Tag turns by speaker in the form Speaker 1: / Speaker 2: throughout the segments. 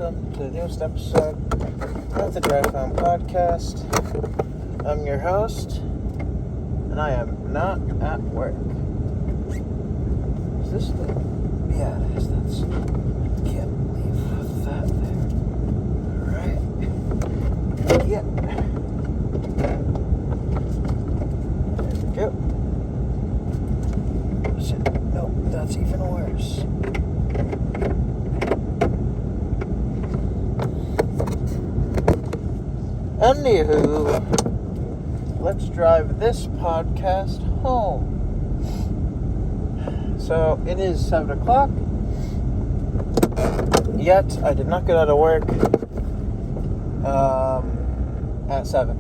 Speaker 1: welcome to the newest episode of the Drive Home Podcast. I'm your host, and I am not at work. Is this the... Yeah, it is. That's... Can't leave that there. Alright. Yeah. There we go. Nope, that's even worse. Anywho, let's drive this podcast home. So, it is 7 o'clock. Yet, I did not get out of work at 7.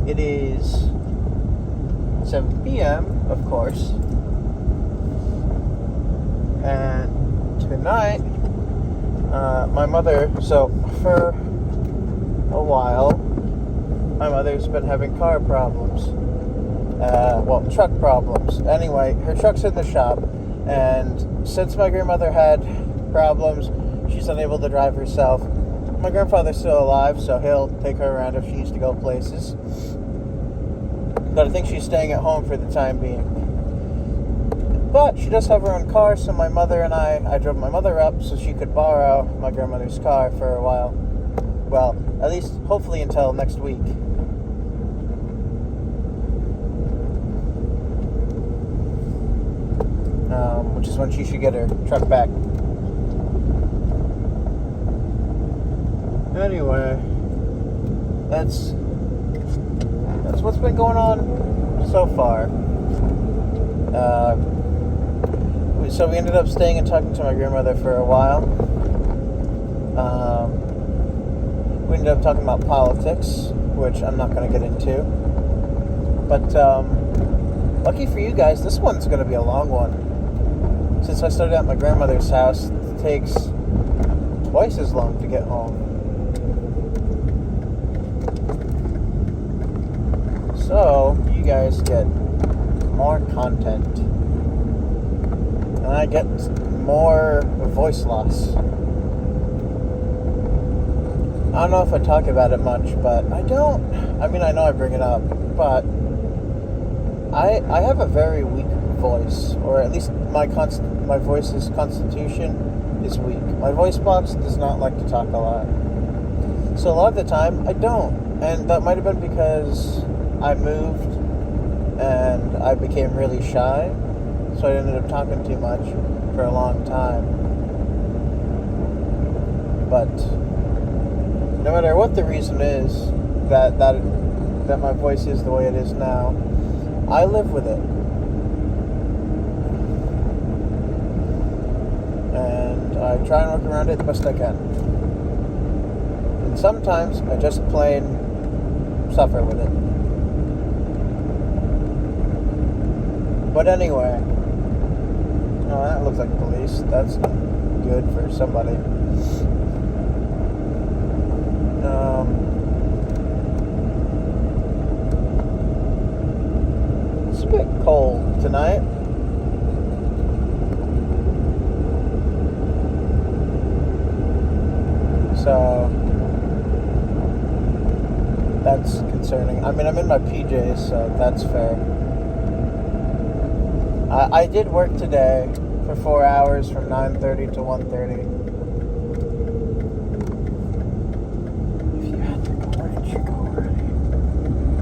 Speaker 1: It is 7 p.m., of course. And tonight... my mother, so for a while, my mother's been having car problems. Truck problems. Anyway, her truck's in the shop, and since my grandmother had problems, she's unable to drive herself. My grandfather's still alive, so he'll take her around if she needs to go places. But I think she's staying at home for the time being. But she does have her own car, so my mother and I drove my mother up so she could borrow my grandmother's car for a while. Well, at least, hopefully until next week. Which is when she should get her truck back. Anyway, that's what's been going on so far. So we ended up staying and talking to my grandmother for a while. We ended up talking about politics, which I'm not going to get into. But lucky for you guys, this one's going to be a long one. Since I started at my grandmother's house, it takes twice as long to get home. So, you guys get more content. And I get more voice loss. I don't know if I talk about it much, but I don't. I mean, I know I bring it up, but I have a very weak voice, or at least my voice's constitution is weak. My voice box does not like to talk a lot. So a lot of the time, I don't. And that might have been because I moved and I became really shy. So I ended up talking too much for a long time. But no matter what the reason is that my voice is the way it is now, I live with it. And I try and work around it the best I can. And sometimes I just plain suffer with it. But anyway, oh, that looks like police. That's not good for somebody. It's a bit cold tonight. So that's concerning. I mean, I'm in my PJs, so that's fair. I did work today for 4 hours from 9:30 to 1:30. If you had to go, where did you go already?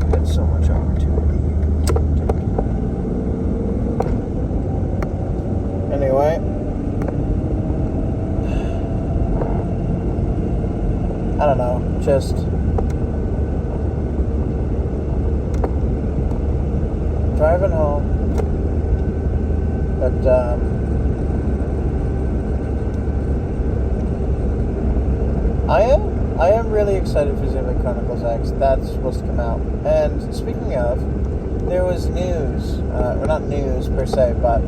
Speaker 1: You had so much opportunity. Anyway. I don't know, just driving home. But I am really excited for Xenoblade Chronicles X. That's supposed to come out. And speaking of, there was news. Well, not news per se, but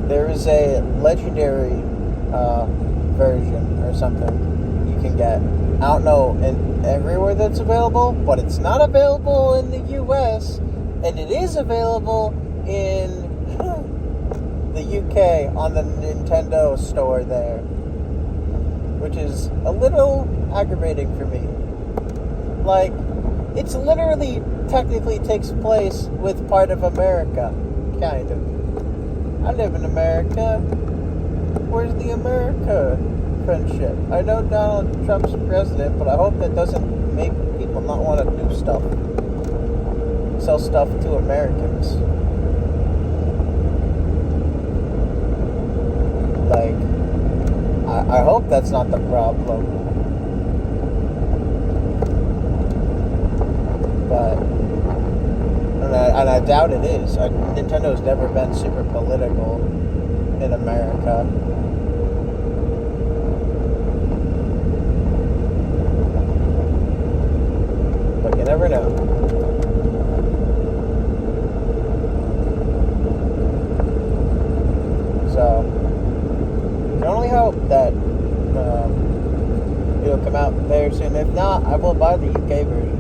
Speaker 1: there is a legendary version or something you can get. I don't know everywhere that's available, but it's not available in the US, and it is available in the UK on the Nintendo store there, which is a little aggravating for me. Like, it's literally technically takes place with part of America, kind of. I live in America. Where's the America friendship? I know Donald Trump's president, but I hope that doesn't make people not want to do stuff. Sell stuff to Americans. Like, I hope that's not the problem. But, and I doubt it is. Nintendo's never been super political in America. But you never know. So, I can only hope that it'll come out there soon. If not, I will buy the UK version.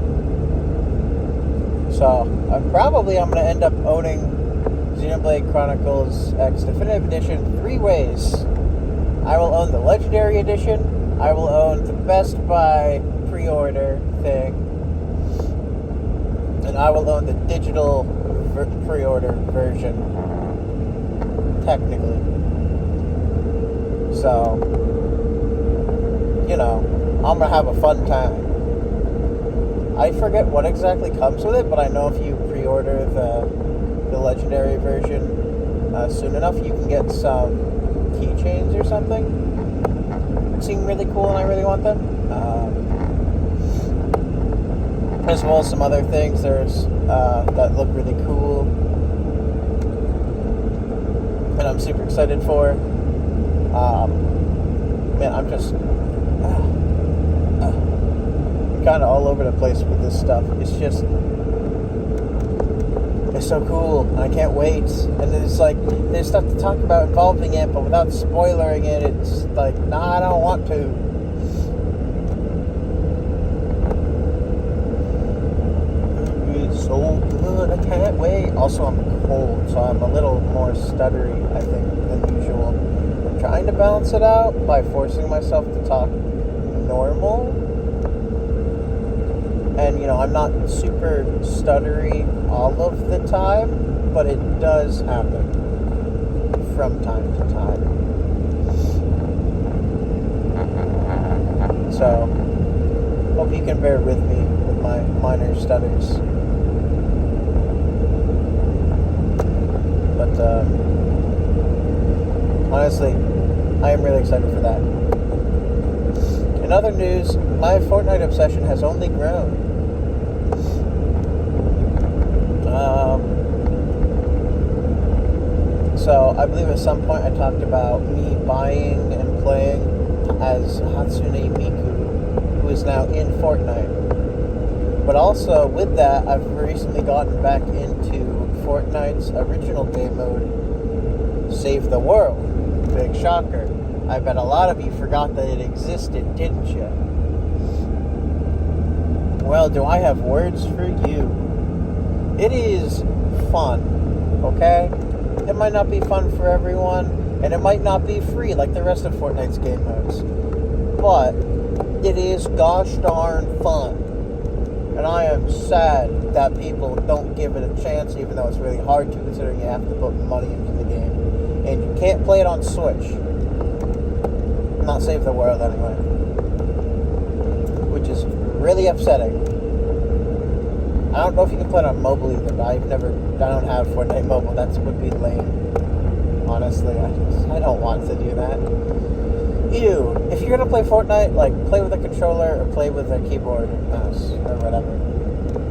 Speaker 1: So, I'm going to end up owning Xenoblade Chronicles X Definitive Edition 3 ways. I will own the Legendary Edition. I will own the Best Buy pre-order thing. And I will own the digital pre-order version. Technically. So, you know, I'm going to have a fun time. I forget what exactly comes with it, but I know if you pre-order the Legendary version soon enough, you can get some keychains or something. They seem really cool, and I really want them. As well as some other things that look really cool, and I'm super excited for. Man, I'm just kind of all over the place with this stuff. It's so cool, and I can't wait. And it's like, there's stuff to talk about involving it, but without spoiling it, it's like, nah, I don't want to. It's so good, I can't wait. Also, I'm cold, so I'm a little more stuttery, I think, than usual. I'm trying to balance it out by forcing myself to talk normal. And, you know, I'm not super stuttery all of the time, but it does happen from time to time. So, hope you can bear with me with my minor stutters. But, honestly, I am really excited for that. In other news, my Fortnite obsession has only grown. So, I believe at some point I talked about me buying and playing as Hatsune Miku, who is now in Fortnite. But also, with that, I've recently gotten back into Fortnite's original game mode, Save the World. Big shocker. I bet a lot of you forgot that it existed, didn't you? Well, do I have words for you? It is fun, okay? It might not be fun for everyone, and it might not be free like the rest of Fortnite's game modes. But it is gosh darn fun. And I am sad that people don't give it a chance, even though it's really hard to, considering you have to put money into the game. And you can't play it on Switch. Not Save the World anyway. Which is really upsetting. I don't know if you can play it on mobile either, but I don't have Fortnite mobile. That would be lame. Honestly, I don't want to do that. Ew. If you're gonna play Fortnite, like, play with a controller or play with a keyboard and mouse or whatever.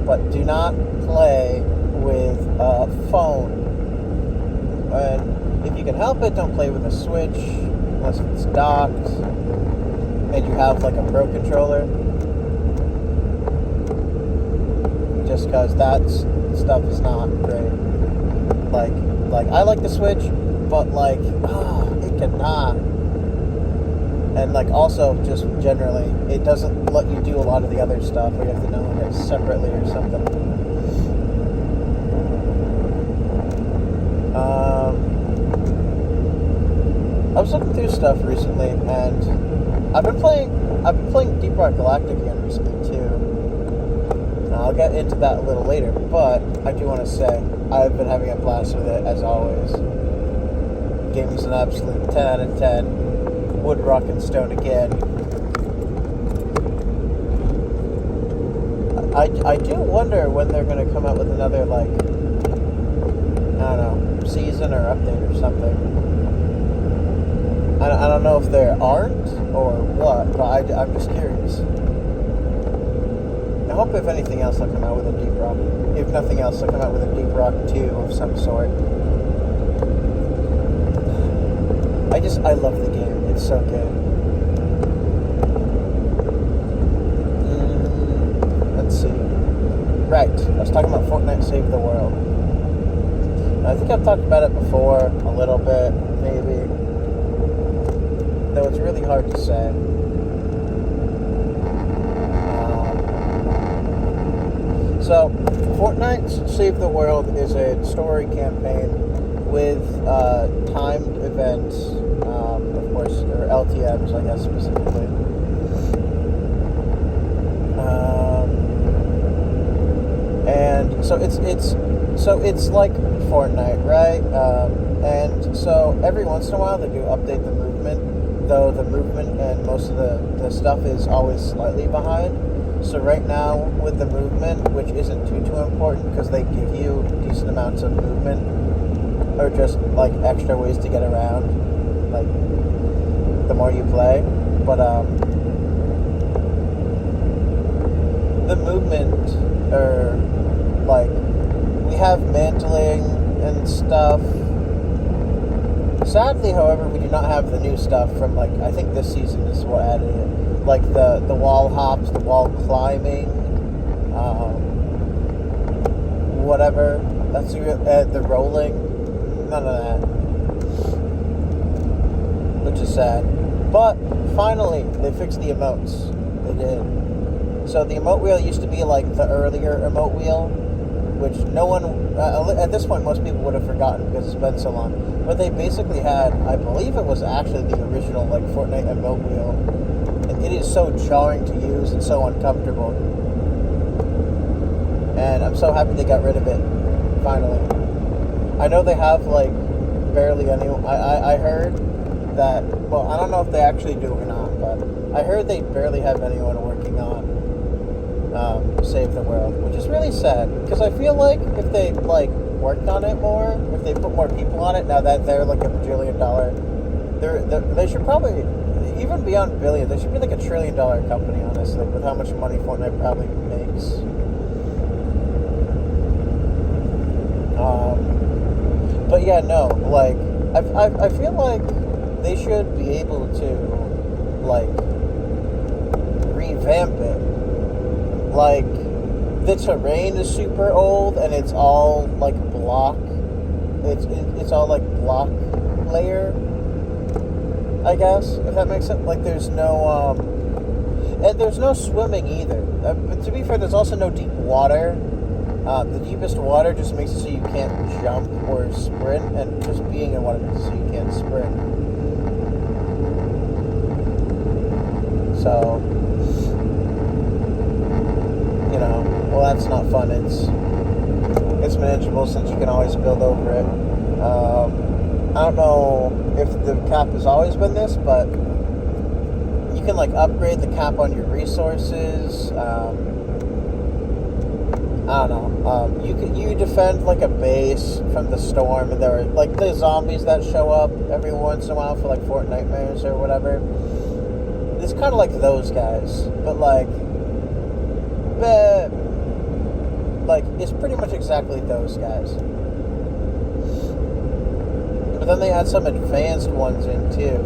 Speaker 1: But do not play with a phone. And if you can help it, don't play with a Switch unless it's docked and you have like a Pro controller. Just because that stuff is not great. Like I like the Switch, but like, it cannot. And like also just generally, it doesn't let you do a lot of the other stuff. We have to download it separately or something. I was looking through stuff recently, and I've been playing Deep Rock Galactic again recently too. I'll get into that a little later, but I do want to say I've been having a blast with it as always. The game is an absolute 10 out of 10. Wood, rock, and stone again. I do wonder when they're going to come out with another, like, I don't know, season or update or something. I don't know if there aren't or what, but I'm just curious. I hope if anything else they'll come out with a Deep Rock. If nothing else, they'll come out with a Deep Rock 2 of some sort. I love the game. It's so good. Let's see. Right. I was talking about Fortnite Save the World. I think I've talked about it before, a little bit, maybe. Though it's really hard to say. So, Fortnite Save the World is a story campaign with timed events, of course, or LTMs, I guess, specifically. And so it's like Fortnite, right? And so every once in a while they do update the movement, though the movement and most of the stuff is always slightly behind. So right now with the movement, which isn't too important because they give you decent amounts of movement or just like extra ways to get around, like the more you play. But the movement, or like we have mantling and stuff. Sadly, however, we do not have the new stuff from, like, I think this season is what added it. Like the wall hops, the wall climbing, whatever. That's the rolling. None of that. Which is sad. But finally, they fixed the emotes. They did. So the emote wheel used to be like the earlier emote wheel, which no one, at this point, most people would have forgotten because it's been so long. But they basically had, I believe it was actually the original, like, Fortnite emote wheel. And it is so jarring to use and so uncomfortable. And I'm so happy they got rid of it, finally. I know they have, like, barely anyone. I heard that, well, I don't know if they actually do or not, but I heard they barely have anyone working on Save the World, which is really sad, because I feel like if they, like, worked on it more, if they put more people on it, now that they're like a $1 billion, they should probably, even beyond billion, they should be like $1 trillion company, honestly, with how much money Fortnite probably makes. But yeah, no, like, I feel like they should be able to, like, revamp it. Like, the terrain is super old, and it's all, like, block. It's all, like, block layer, I guess, if that makes sense. Like, there's no, and there's no swimming either. But to be fair, there's also no deep water. The deepest water just makes it so you can't jump or sprint, and just being in water makes it so you can't sprint. So, you know, well, that's not fun. It's manageable since you can always build over it. I don't know if the cap has always been this, but you can, like, upgrade the cap on your resources. I don't know. You defend, like, a base from the storm, and there are, like, the zombies that show up every once in a while for, like, Fort Nightmares or whatever. It's kind of like those guys, but, like, it's pretty much exactly those guys. But then they add some advanced ones in too,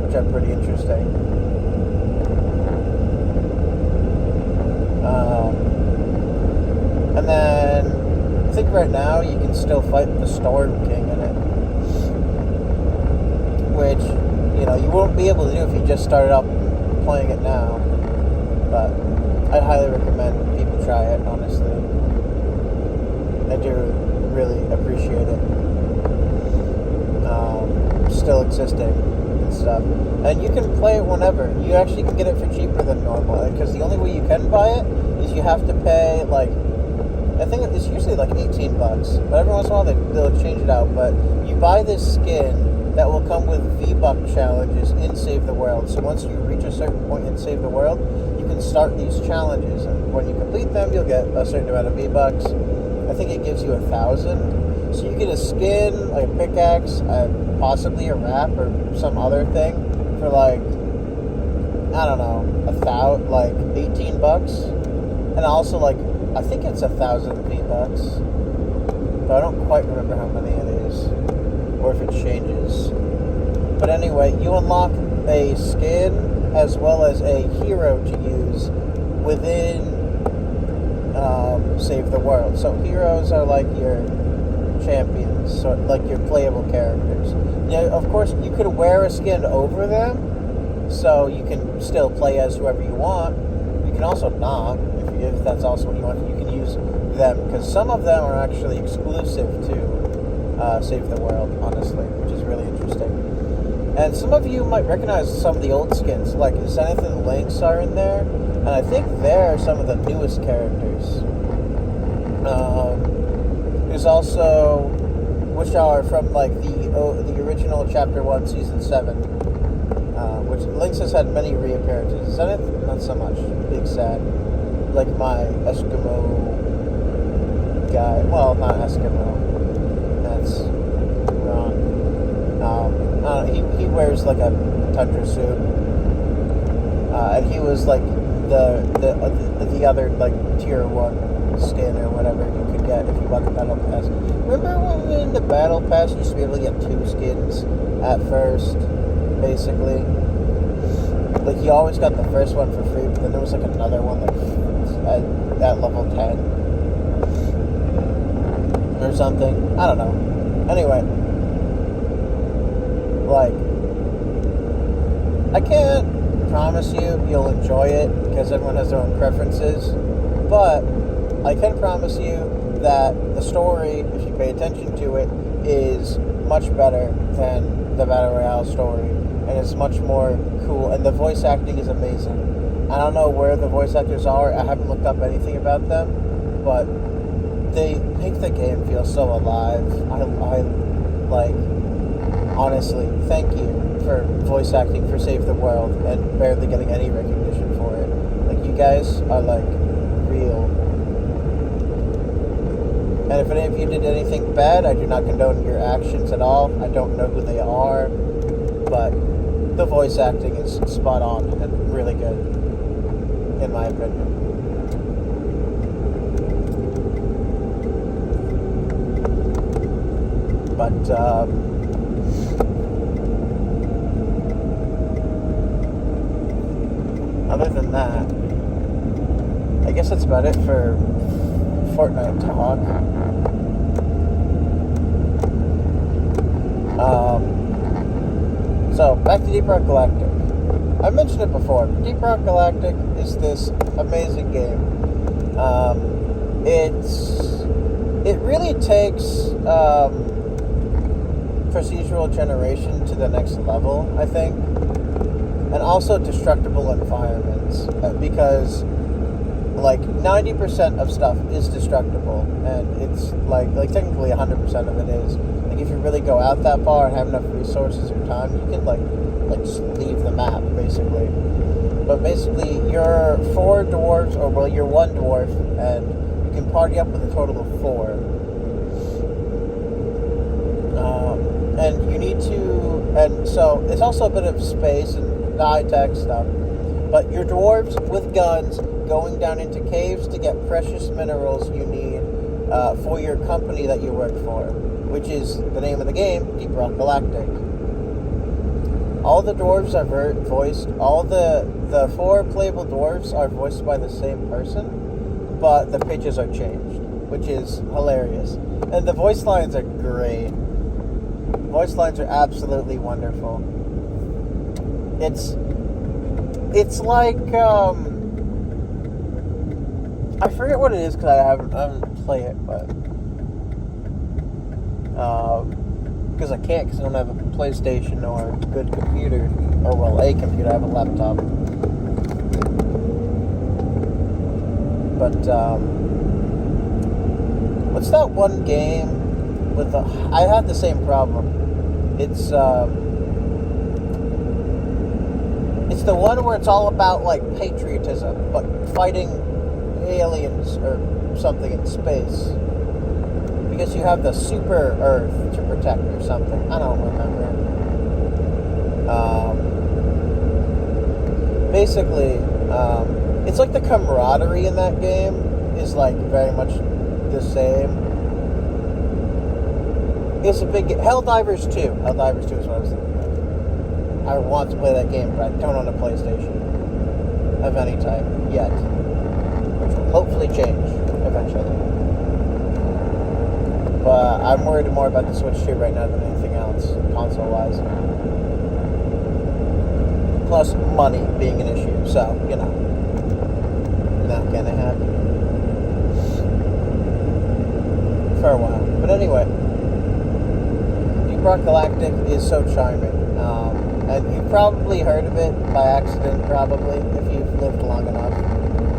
Speaker 1: which are pretty interesting. And then I think right now you can still fight the Storm King in it, which, you know, you won't be able to do if you just started up playing it now. But I'd highly recommend people try it, honestly. I do really appreciate it. existing and stuff. And you can play it whenever. You actually can get it for cheaper than normal, because the only way you can buy it is you have to pay, like, I think it's usually like $18, but every once in a while they'll change it out. But you buy this skin that will come with V-Buck challenges in Save the World. So once you reach a certain point in Save the World, you can start these challenges, and when you complete them, you'll get a certain amount of V-Bucks. I think it gives you 1,000. So you get a skin, like a pickaxe, possibly a wrap or some other thing for like, I don't know, like $18, and also like I think it's 1,000 V-Bucks, but I don't quite remember how many it is, or if it changes. But anyway, you unlock a skin as well as a hero to use within Save the World. So heroes are like your champions, so like your playable characters. Yeah, of course, you could wear a skin over them, so you can still play as whoever you want. You can also not, if that's also what you want. You can use them, because some of them are actually exclusive to Save the World, honestly, which is really interesting. And some of you might recognize some of the old skins, like Zenith and Lynx are in there, and I think they're some of the newest characters. There's also, which are from like the original Chapter 1, Season 7, which Lynx has had many reappearances. Zenith, not so much. Big sad. Like my Eskimo guy. Well, not Eskimo. That's wrong. He wears like a tundra suit, and he was like the other like tier 1 skin or whatever you could get if you bought the battle pass. Remember when in the battle pass you used to be able to get 2 skins at first, basically? Like you always got the first one for free, but then there was like another one like at level 10 or something. I don't know. Anyway, like, I can't promise you'll enjoy it, because everyone has their own preferences, but I can promise you that the story, if you pay attention to it, is much better than the Battle Royale story, and it's much more cool, and the voice acting is amazing. I don't know where the voice actors are. I haven't looked up anything about them, but they make the game feel so alive. I like, honestly, thank you for voice acting for Save the World and barely getting any recognition for it. Like, you guys are like real. And if any of you did anything bad, I do not condone your actions at all. I don't know who they are, but the voice acting is spot on and really good, in my opinion. But other than that, I guess that's about it for Fortnite talk. So, back to Deep Rock Galactic. I mentioned it before, but Deep Rock Galactic is this amazing game. It really takes procedural generation to the next level, I think. And also destructible environments, because like 90% of stuff is destructible, and it's like technically 100% of it is. Like, if you really go out that far and have enough resources or time, you can like just leave the map, basically. But basically, you're 4 dwarves, or well, you're 1 dwarf, and you can party up with a total of 4. And you need to, and so it's also a bit of space and high-tech stuff. But you're dwarves with guns going down into caves to get precious minerals you need for your company that you work for, which is the name of the game, Deep Rock Galactic. All the dwarves are voiced, all the 4 playable dwarves are voiced by the same person, but the pitches are changed, which is hilarious. And the voice lines are great. Voice lines are absolutely wonderful. It's like, I forget what it is because I haven't played it, but because I can't, because I don't have a PlayStation or a good computer, or well, a computer. I have a laptop. But what's that one game with the? I had the same problem. It's the one where it's all about like patriotism, but fighting aliens or something in space. Because you have the super Earth to protect or something. I don't remember. Basically, it's like the camaraderie in that game is like very much the same. It's a big Helldivers 2. Helldivers 2 is what I was thinking of. I want to play that game, but I don't own a PlayStation of any type yet. Which will hopefully change eventually. But I'm worried more about the Switch 2 right now than anything else, console-wise. Plus, money being an issue, so, you know, not gonna happen. For a while. But anyway, Deep Rock Galactic is so charming. And you've probably heard of it by accident, probably, if you've lived long enough,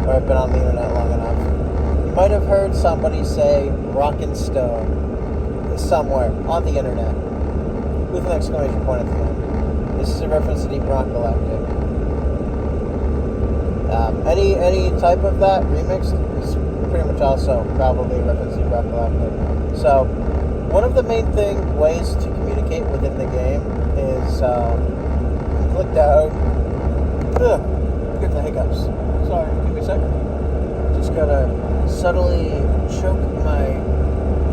Speaker 1: or have been on the internet long enough. You might have heard somebody say Rockin' Stone somewhere on the internet with an exclamation point at the end. This is a reference to Deep Rock Galactic. Any type of that remix is pretty much also probably a reference to Deep Rock Galactic. So one of the main ways to communicate within the game is click down. Get the hiccups. Sorry, give me a second. Just gotta subtly choke my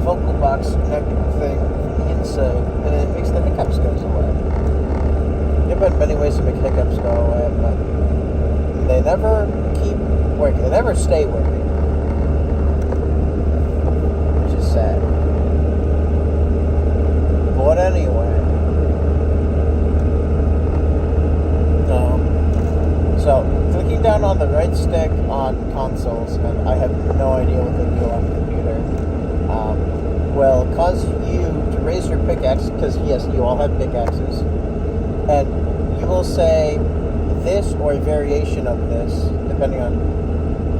Speaker 1: vocal box connector thing from the inside, and it makes the hiccups go away. There have been many ways to make hiccups go away, but they never keep working. They never stay working, which is sad. But anyway, so clicking down on the right stick on consoles, and I have no idea what they do on the computer, will cause you to raise your pickaxe, because yes, you all have pickaxes, and you will say this or a variation of this, depending on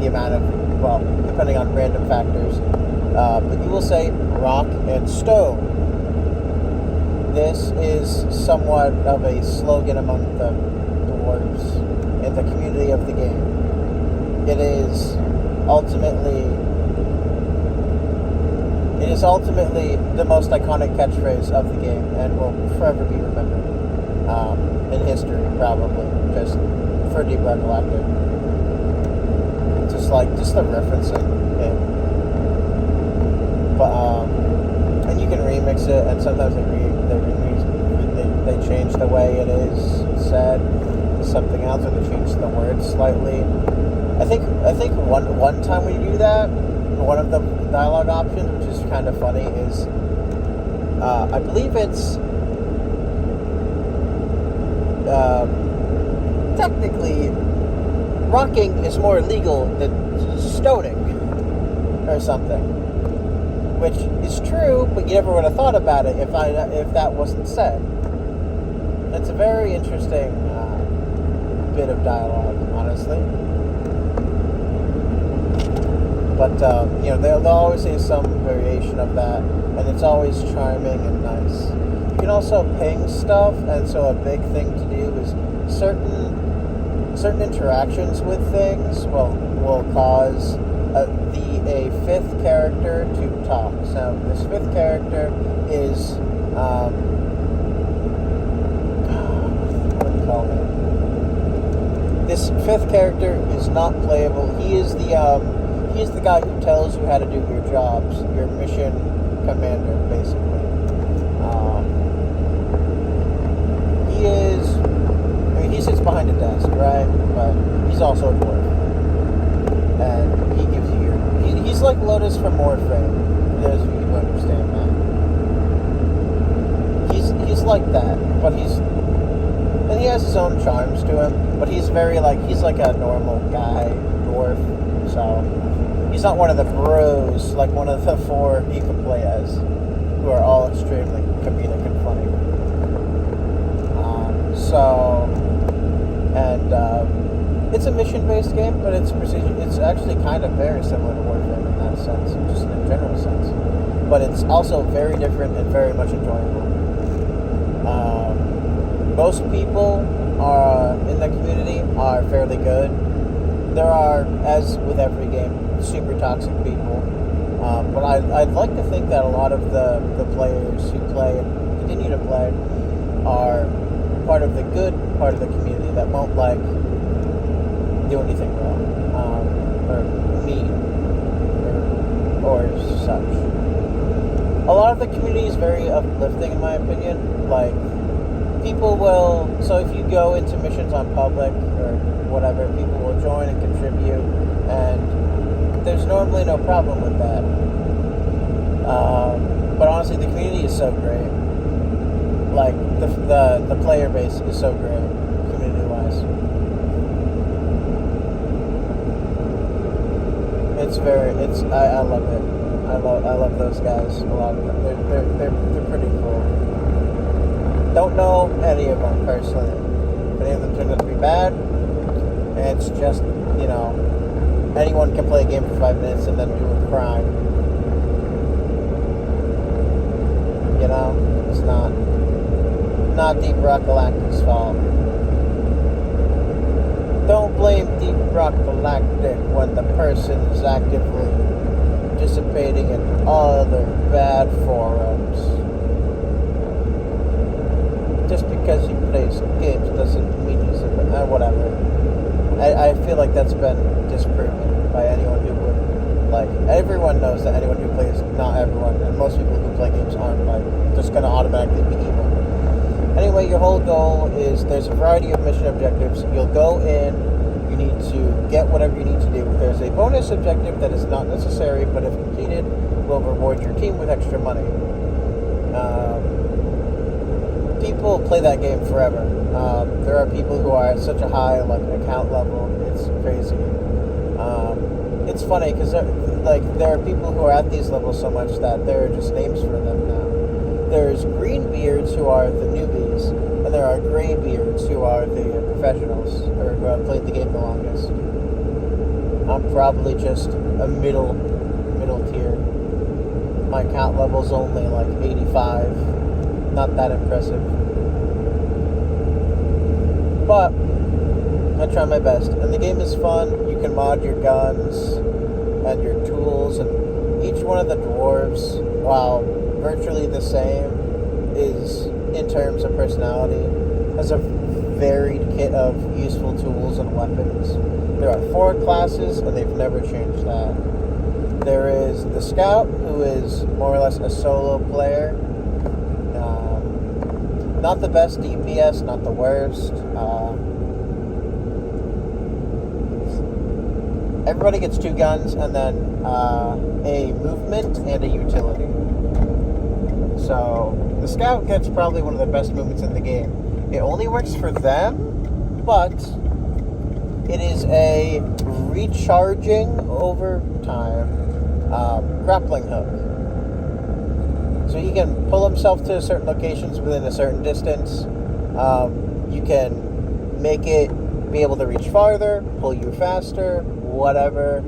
Speaker 1: the amount of, well, depending on random factors, but you will say rock and stone. This is somewhat of a slogan among the dwarves in the community of the game. It is ultimately the most iconic catchphrase of the game, and will forever be remembered in history, probably, just for Deep Rock Galactic. Just the referencing it. But and you can remix it, and sometimes they change the way it is said to something else, or they change the words slightly. I think one time when you do that, one of the dialogue options, which is kind of funny, is I believe it's technically rocking is more illegal than stoning or something, which is true, but you never would have thought about it if that wasn't said. It's a very interesting bit of dialogue, honestly. But, they'll always say some variation of that, and it's always charming and nice. You can also ping stuff, and so a big thing to do is certain interactions with things will cause a fifth character to talk. So this fifth character is, what do you call him? This fifth character is not playable. He is the guy who tells you how to do your jobs, your mission commander, basically. He sits behind a desk, right? But he's also a dwarf. And he gives you he's like Lotus from Morphe, for those of you who understand that. He's like that, but and he has his own charms to him, but he's very he's like a normal guy, dwarf, so he's not one of the bros, like one of the four he could play as. who are all extremely comedic and funny. It's a mission-based game, but it's precision. It's actually kind of very similar to Warfare in that sense, just in a general sense. But it's also very different and very much enjoyable. Most people in the community are fairly good. There are, as with every game, super toxic people. But I'd like to think that a lot of the players who play and continue to play are part of the good part of the community that won't do anything wrong or mean or such. A lot of the community is very uplifting, in my opinion. People will. So if you go into missions on public or whatever, people will join and contribute, and there's normally no problem with that. But honestly, the community is so great. The player base is so great, community-wise. I love it. I love those guys. A lot of them. They're pretty cool. Don't know any of them personally. If any of them turn out to be bad, it's just, anyone can play a game for 5 minutes and then do a crime. It's not Deep Rock Galactic's fault. Don't blame Deep Rock Galactic when the person is actively participating in other bad forums. Just because he plays games doesn't mean he's whatever. I feel like that's been disproven by anyone who would, everyone knows that anyone who plays, not everyone, and most people who play games aren't, just going to automatically be evil. Anyway, your whole goal is, there's a variety of mission objectives. You'll go in, you need to get whatever you need to do. There's a bonus objective that is not necessary, but if completed, will reward your team with extra money. People play that game forever. There are people who are at such a high account level. It's crazy. It's funny because there are people who are at these levels so much that there are just names for them now. There's greenbeards who are the newbies, and there are graybeards who are the professionals, or who have played the game the longest. I'm probably just a middle tier. My account level's only 85. Not that impressive. But I try my best. And the game is fun. You can mod your guns and your tools, and each one of the dwarves, while virtually the same, is, in terms of personality, has a varied kit of useful tools and weapons. There are 4 classes, and they've never changed that. There is the Scout, who is more or less a solo player. Not the best DPS, not the worst. Everybody gets 2 guns, and then a movement and a utility. So the Scout gets probably one of the best movements in the game. It only works for them, but it is a recharging over time grappling hook. So he can pull himself to certain locations within a certain distance. You can make it be able to reach farther, pull you faster, whatever.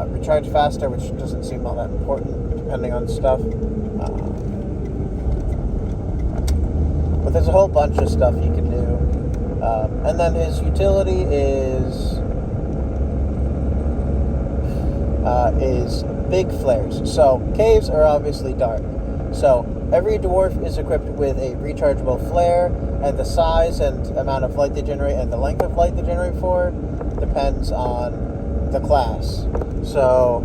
Speaker 1: Recharge faster, which doesn't seem all that important depending on stuff. But there's a whole bunch of stuff you can do. And then his utility is big flares. So caves are obviously dark. So every dwarf is equipped with a rechargeable flare, and the size and amount of light they generate and the length of light they generate for depends on the class. So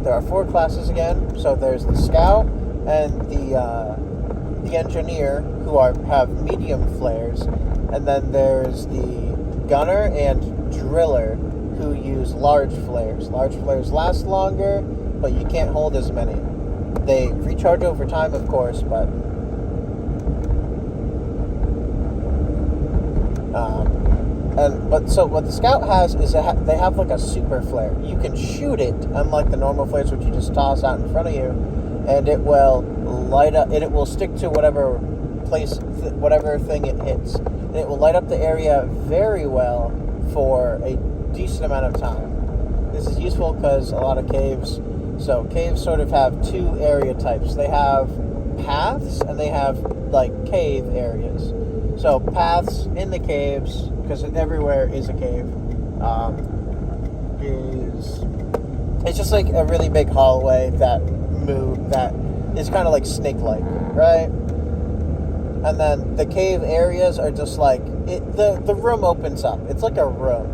Speaker 1: there are 4 classes again. So there's the Scout and the Engineer, who have medium flares, and then there's the Gunner and Driller, who use large flares. Large flares last longer, but you can't hold as many. They recharge over time, of course, but so what the Scout has is they have a super flare. You can shoot it, unlike the normal flares, which you just toss out in front of you. and it will light up, and it will stick to whatever place, whatever thing it hits. And it will light up the area very well for a decent amount of time. This is useful because a lot of caves, so caves sort of have two area types. They have paths and they have like cave areas. So paths in the caves, because everywhere is a cave, it's just like a really big hallway that is kind of like snake-like, right? And then the cave areas are just like the room opens up. It's like a room.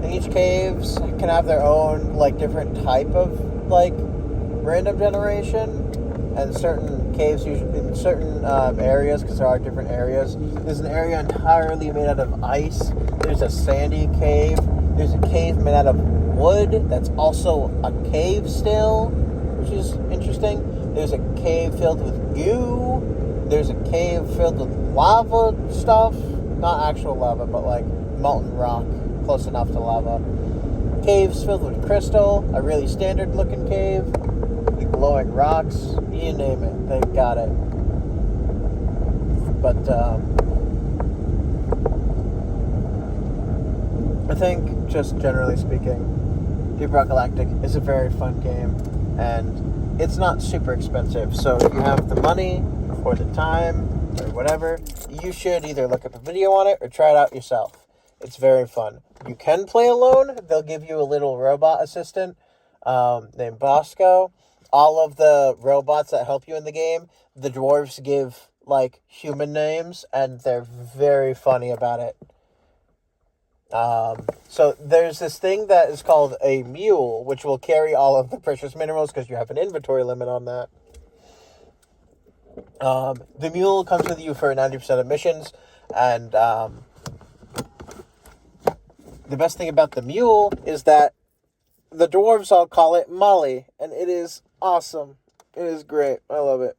Speaker 1: And each caves can have their own like different type of like random generation. And certain caves, usually in certain areas, because there are different areas. There's an area entirely made out of ice. There's a sandy cave. There's a cave made out of wood that's also a cave still, which is interesting. There's a cave filled with goo. There's a cave filled with lava stuff. Not actual lava, but like molten rock, close enough to lava. Caves filled with crystal, a really standard looking cave. Glowing rocks, you name it, they've got it. But I think, just generally speaking, Deep Rock Galactic is a very fun game, and it's not super expensive. So if you have the money or the time or whatever, you should either look up a video on it or try it out yourself. It's very fun. You can play alone. They'll give you a little robot assistant named Bosco. All of the robots that help you in the game, the dwarves give, like, human names, and they're very funny about it. So there's this thing that is called a mule, which will carry all of the precious minerals, because you have an inventory limit on that. The mule comes with you for 90% of missions, and the best thing about the mule is that the dwarves all call it Molly, and it is awesome. It is great. I love it.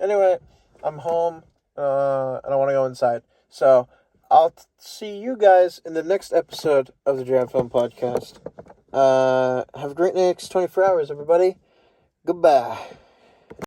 Speaker 1: Anyway, I'm home, and I want to go inside. So, I'll see you guys in the next episode of the Jam Film Podcast. Have a great next 24 hours, everybody. Goodbye.